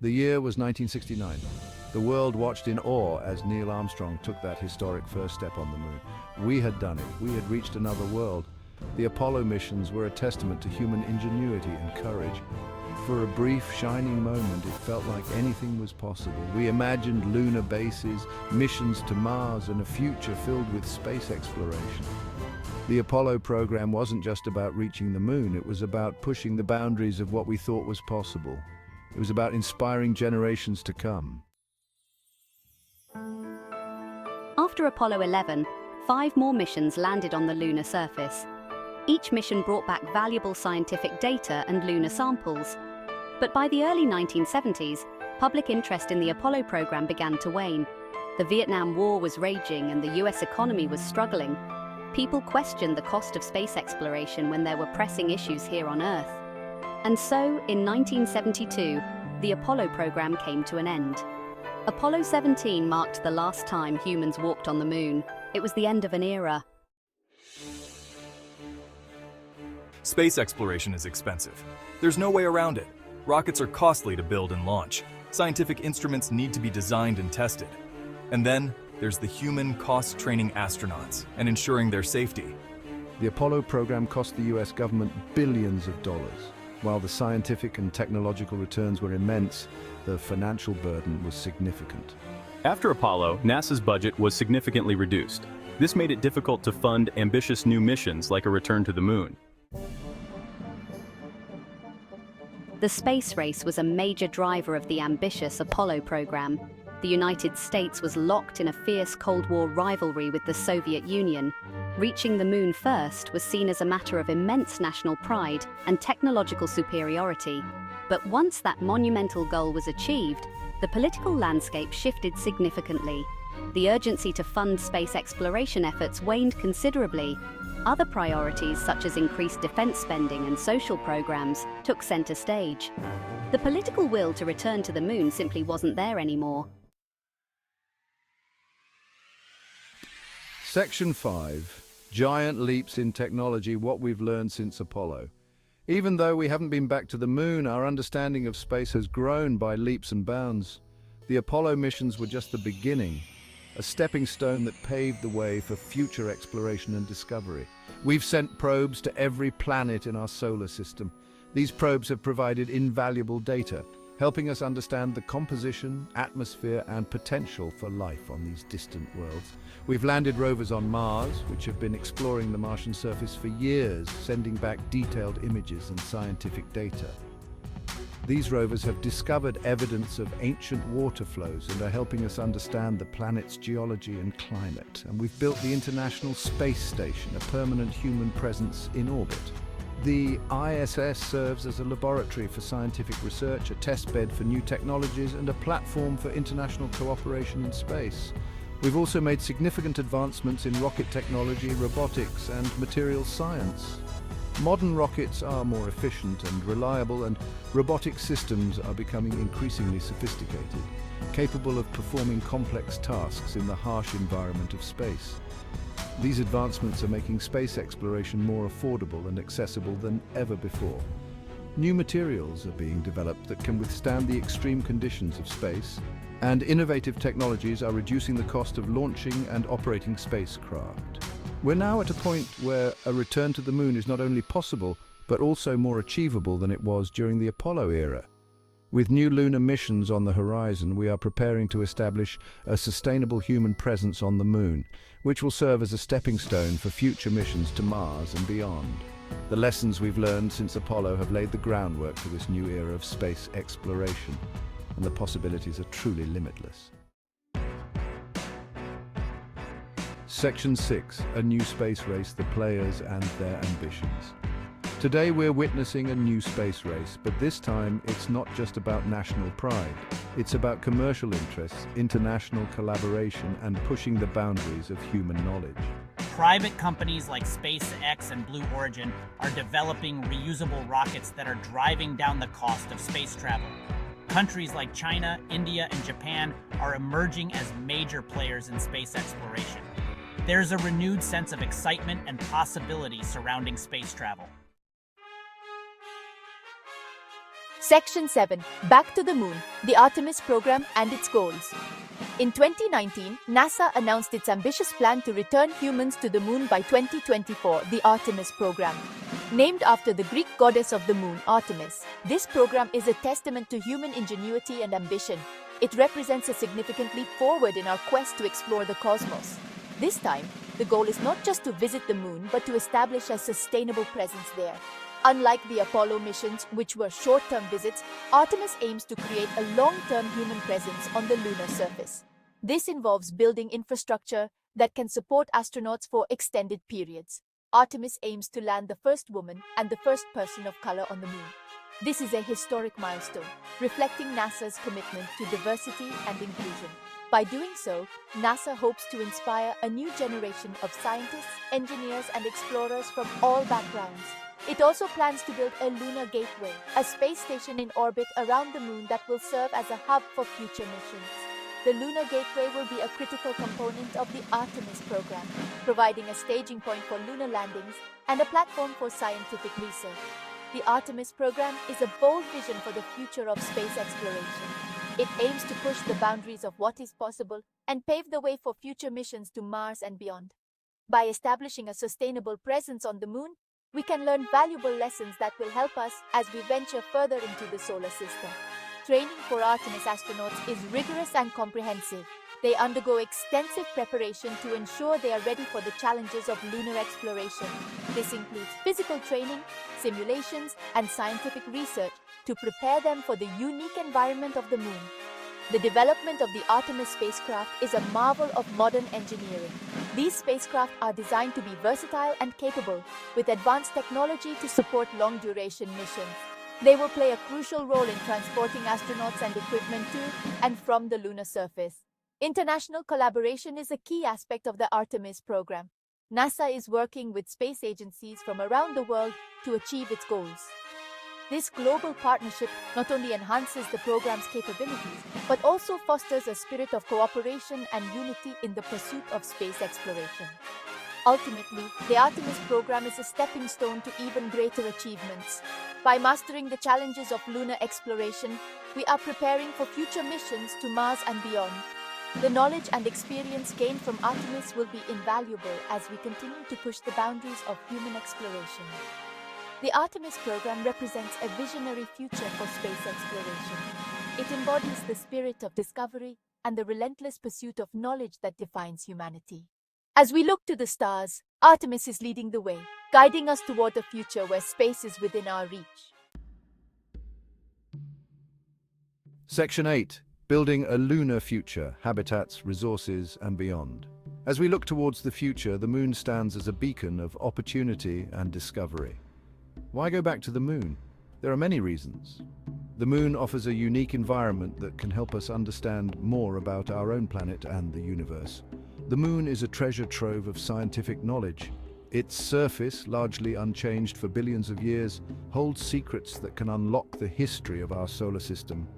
The year was 1969. The world watched in awe as Neil Armstrong took that historic first step on the moon. We had done it. We had reached another world. The Apollo missions were a testament to human ingenuity and courage. For a brief, shining moment, it felt like anything was possible. We imagined lunar bases, missions to Mars, and a future filled with space exploration. The Apollo program wasn't just about reaching the moon, it was about pushing the boundaries of what we thought was possible. It was about inspiring generations to come. After Apollo 11, 5 more missions landed on the lunar surface. Each mission brought back valuable scientific data and lunar samples. But by the early 1970s, public interest in the Apollo program began to wane. The Vietnam War was raging and the US economy was struggling. People questioned the cost of space exploration when there were pressing issues here on Earth. And so, in 1972, the Apollo program came to an end. Apollo 17 marked the last time humans walked on the moon. It was the end of an era. Space exploration is expensive. There's no way around it. Rockets are costly to build and launch. Scientific instruments need to be designed and tested. And then, there's the human cost training astronauts and ensuring their safety. The Apollo program cost the US government billions of dollars. While the scientific and technological returns were immense, the financial burden was significant. After Apollo, NASA's budget was significantly reduced. This made it difficult to fund ambitious new missions like a return to the moon. The space race was a major driver of the ambitious Apollo program. The United States was locked in a fierce Cold War rivalry with the Soviet Union. Reaching the moon first was seen as a matter of immense national pride and technological superiority. But once that monumental goal was achieved, the political landscape shifted significantly. The urgency to fund space exploration efforts waned considerably. Other priorities, such as increased defense spending and social programs, took center stage. The political will to return to the moon simply wasn't there anymore. Section 5. Giant leaps in technology, what we've learned since Apollo. Even though we haven't been back to the moon, our understanding of space has grown by leaps and bounds. The Apollo missions were just the beginning, a stepping stone that paved the way for future exploration and discovery. We've sent probes to every planet in our solar system. These probes have provided invaluable data, helping us understand the composition, atmosphere, and potential for life on these distant worlds. We've landed rovers on Mars, which have been exploring the Martian surface for years, sending back detailed images and scientific data. These rovers have discovered evidence of ancient water flows and are helping us understand the planet's geology and climate. And we've built the International Space Station, a permanent human presence in orbit. The ISS serves as a laboratory for scientific research, a testbed for new technologies, and a platform for international cooperation in space. We've also made significant advancements in rocket technology, robotics, and materials science. Modern rockets are more efficient and reliable, and robotic systems are becoming increasingly sophisticated, capable of performing complex tasks in the harsh environment of space. These advancements are making space exploration more affordable and accessible than ever before. New materials are being developed that can withstand the extreme conditions of space, and innovative technologies are reducing the cost of launching and operating spacecraft. We're now at a point where a return to the moon is not only possible, but also more achievable than it was during the Apollo era. With new lunar missions on the horizon, we are preparing to establish a sustainable human presence on the moon, which will serve as a stepping stone for future missions to Mars and beyond. The lessons we've learned since Apollo have laid the groundwork for this new era of space exploration, and the possibilities are truly limitless. Section 6, a new space race, the players and their ambitions. Today we're witnessing a new space race, but this time it's not just about national pride. It's about commercial interests, international collaboration, and pushing the boundaries of human knowledge. Private companies like SpaceX and Blue Origin are developing reusable rockets that are driving down the cost of space travel. Countries like China, India, and Japan are emerging as major players in space exploration. There's a renewed sense of excitement and possibility surrounding space travel. Section 7. Back to the Moon, the Artemis program and its goals. In 2019, NASA announced its ambitious plan to return humans to the moon by 2024, the Artemis program. Named after the Greek goddess of the moon, Artemis, this program is a testament to human ingenuity and ambition. It represents a significant leap forward in our quest to explore the cosmos. This time, the goal is not just to visit the moon, but to establish a sustainable presence there. Unlike the Apollo missions, which were short-term visits, Artemis aims to create a long-term human presence on the lunar surface. This involves building infrastructure that can support astronauts for extended periods. Artemis aims to land the first woman and the first person of color on the moon. This is a historic milestone, reflecting NASA's commitment to diversity and inclusion. By doing so, NASA hopes to inspire a new generation of scientists, engineers, and explorers from all backgrounds. It also plans to build a lunar gateway, a space station in orbit around the moon that will serve as a hub for future missions. The lunar gateway will be a critical component of the Artemis program, providing a staging point for lunar landings and a platform for scientific research. The Artemis program is a bold vision for the future of space exploration. It aims to push the boundaries of what is possible and pave the way for future missions to Mars and beyond. By establishing a sustainable presence on the moon, we can learn valuable lessons that will help us as we venture further into the solar system. Training for Artemis astronauts is rigorous and comprehensive. They undergo extensive preparation to ensure they are ready for the challenges of lunar exploration. This includes physical training, simulations, and scientific research to prepare them for the unique environment of the moon. The development of the Artemis spacecraft is a marvel of modern engineering. These spacecraft are designed to be versatile and capable, with advanced technology to support long-duration missions. They will play a crucial role in transporting astronauts and equipment to and from the lunar surface. International collaboration is a key aspect of the Artemis program. NASA is working with space agencies from around the world to achieve its goals. This global partnership not only enhances the program's capabilities, but also fosters a spirit of cooperation and unity in the pursuit of space exploration. Ultimately, the Artemis program is a stepping stone to even greater achievements. By mastering the challenges of lunar exploration, we are preparing for future missions to Mars and beyond. The knowledge and experience gained from Artemis will be invaluable as we continue to push the boundaries of human exploration. The Artemis program represents a visionary future for space exploration. It embodies the spirit of discovery and the relentless pursuit of knowledge that defines humanity. As we look to the stars, Artemis is leading the way, guiding us toward a future where space is within our reach. Section 8. Building a lunar future, habitats, resources, and beyond. As we look towards the future, the moon stands as a beacon of opportunity and discovery. Why go back to the moon? There are many reasons. The moon offers a unique environment that can help us understand more about our own planet and the universe. The moon is a treasure trove of scientific knowledge. Its surface, largely unchanged for billions of years, holds secrets that can unlock the history of our solar system.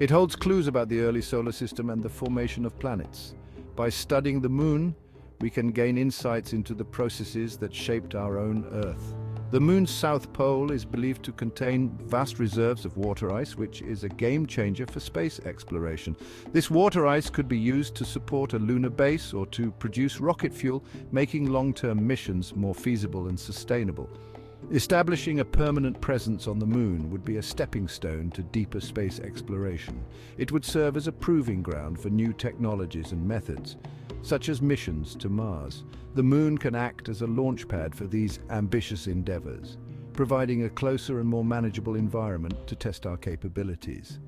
It holds clues about the early solar system and the formation of planets. By studying the moon, we can gain insights into the processes that shaped our own Earth. The moon's south pole is believed to contain vast reserves of water ice, which is a game changer for space exploration. This water ice could be used to support a lunar base or to produce rocket fuel, making long-term missions more feasible and sustainable. Establishing a permanent presence on the moon would be a stepping stone to deeper space exploration. It would serve as a proving ground for new technologies and methods, such as missions to Mars. The moon can act as a launchpad for these ambitious endeavors, providing a closer and more manageable environment to test our capabilities.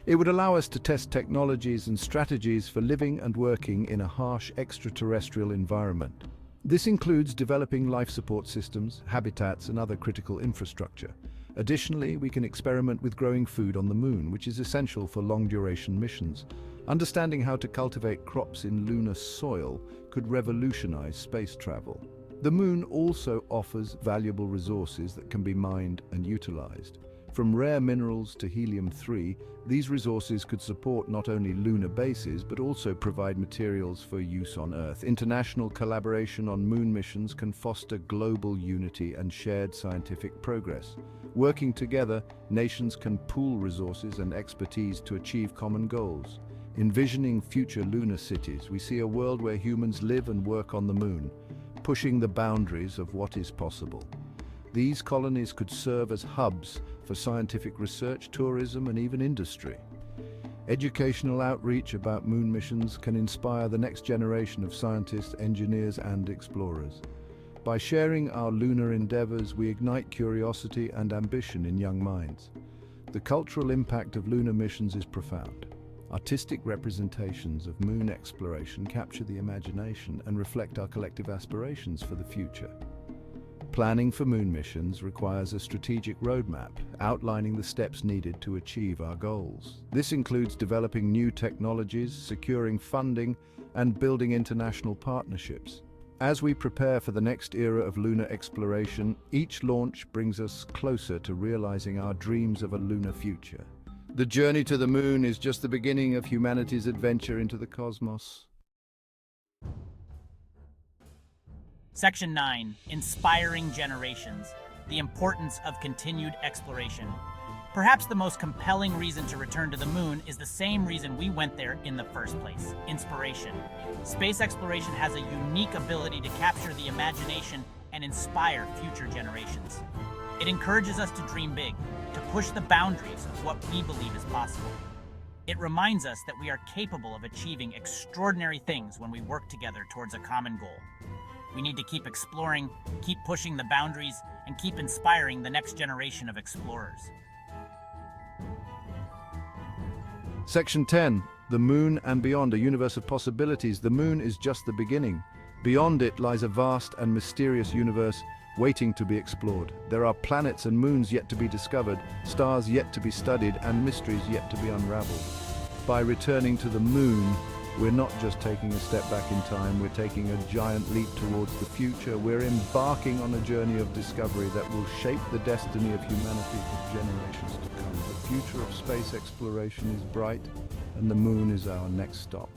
It would allow us to test technologies and strategies for living and working in a harsh extraterrestrial environment. This includes developing life support systems, habitats, and other critical infrastructure. Additionally, we can experiment with growing food on the moon, which is essential for long-duration missions. Understanding how to cultivate crops in lunar soil could revolutionize space travel. The moon also offers valuable resources that can be mined and utilized. From rare minerals to helium-3, these resources could support not only lunar bases but also provide materials for use on Earth. International collaboration on moon missions can foster global unity and shared scientific progress. Working together, nations can pool resources and expertise to achieve common goals. Envisioning future lunar cities, we see a world where humans live and work on the moon, pushing the boundaries of what is possible. These colonies could serve as hubs for scientific research, tourism, and even industry. Educational outreach about moon missions can inspire the next generation of scientists, engineers, and explorers. By sharing our lunar endeavors, we ignite curiosity and ambition in young minds. The cultural impact of lunar missions is profound. Artistic representations of moon exploration capture the imagination and reflect our collective aspirations for the future. Planning for moon missions requires a strategic roadmap, outlining the steps needed to achieve our goals. This includes developing new technologies, securing funding, and building international partnerships. As we prepare for the next era of lunar exploration, each launch brings us closer to realizing our dreams of a lunar future. The journey to the moon is just the beginning of humanity's adventure into the cosmos. Section 9. Inspiring Generations. The Importance of Continued Exploration. Perhaps the most compelling reason to return to the moon is the same reason we went there in the first place: inspiration. Space exploration has a unique ability to capture the imagination and inspire future generations. It encourages us to dream big, to push the boundaries of what we believe is possible. It reminds us that we are capable of achieving extraordinary things when we work together towards a common goal. We need to keep exploring, keep pushing the boundaries, and keep inspiring the next generation of explorers. Section 10. The Moon and Beyond, a universe of possibilities. The moon is just the beginning. Beyond it lies a vast and mysterious universe waiting to be explored. There are planets and moons yet to be discovered, stars yet to be studied, and mysteries yet to be unraveled. By returning to the moon, we're not just taking a step back in time, we're taking a giant leap towards the future. We're embarking on a journey of discovery that will shape the destiny of humanity for generations to come. The future of space exploration is bright, and the moon is our next stop.